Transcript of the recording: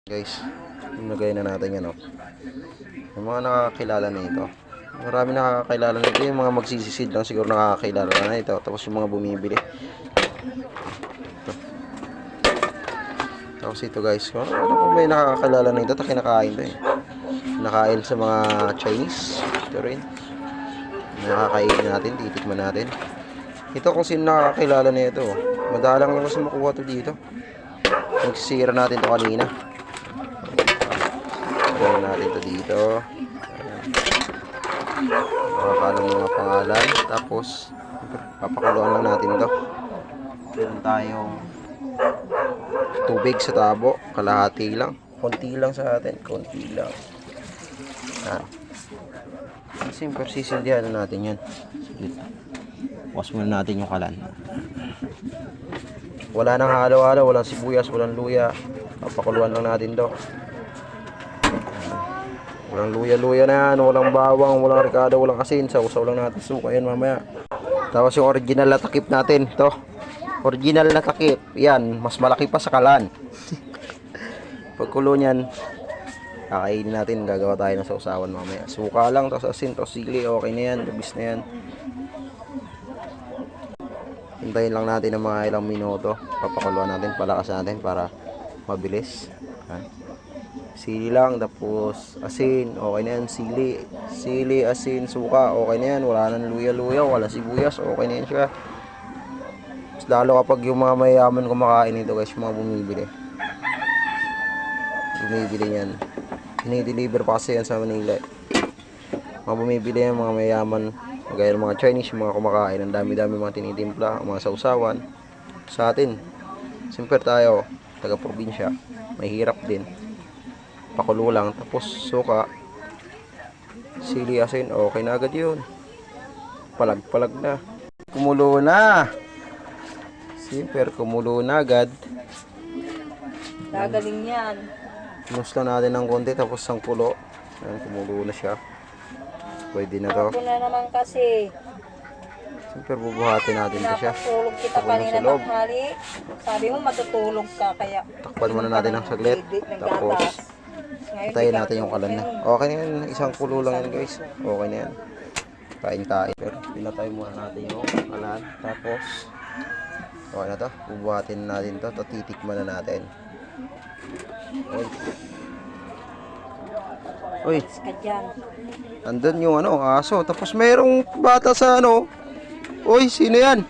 Guys, ilagay na natin yan, oh. Yung mga nakakilala na ito. Marami nakakilala na ito. Yung mga magsisisid lang siguro nakakilala na ito. Tapos yung mga bumibili. Ito. Tapos ito guys, kung may nakakilala na ito, ito kinakain ito eh. Kinakain sa mga Chinese. Ito rin. Nakakain natin, titikman natin. Ito kung sino nakakilala na ito. Madalang lang kasi makuha ito dito. Nagsisira natin ito kanina. Ayan natin ito dito. Makakala mo mga pangalan. Tapos papakuluan lang natin ito. Meron tayong tubig sa tabo. Kalahati lang. Konti lang sa atin. Konti lang. Ayan. Siyempre sisindihan na natin yan. Wash muna natin yung kalan. Wala nang halo-halo. Walang sibuyas. Walang luya. Papakuluan lang natin ito. Walang luya-luya na yan, walang bawang, walang ricado, walang asin. Sausaw lang natin suka yan mamaya. Tapos yung original na takip natin, ito. Original na takip. Yan, mas malaki pa sa kalan. Pagkulo niyan, kakainin natin, gagawa tayo ng sausawan mamaya. Suka lang, tapos asin, tapos sili, okay na yan, labis na yan. Hintayin lang natin ng mga ilang minuto. Papakuluan natin, palakas natin para mabilis. Sili lang, tapos asin, okay na yan. Sili, asin, suka, okay na yan. Wala nang luya-luya, wala sibuyas, okay na yan siya. Mas lalo kapag yung mga mayayaman kumakain ito guys, yung mga bumibili yan. Hinideliver pa kasi yan sa Manila. Mga bumibili yan, mga mayayaman, gaya ng mga Chinese, yung mga kumakain. Ang dami-dami mga tinitimpla, mga sausawan. Sa atin, simper tayo, taga-probinsya, mahirap din. Pakulo lang, tapos suka, sili, asin, okay na agad yun. Palag-palag na. Kumulo na. Simper, kumulo na agad. Gagaling yan. Inus lang natin ng konti, tapos ang kulo. Ayan, kumulo na siya. Pwede na to. Ito na naman kasi. Simper, bubuhatin natin ito siya. Napatulog kita kanina tanghali. Sabi mo matutulog ka kaya. Takpan muna natin ng saglit. Tapos patayin natin yung kalan na. Okay na yan. Isang kulo lang yan guys. Okay na yan. Kain-kain. Pero pinatay muna natin yung kalan. Tapos okay na to. Bubuhatin natin to. Titikman na natin. Uy. Andun yung aso. Tapos mayroong bata sa Uy, sino yan?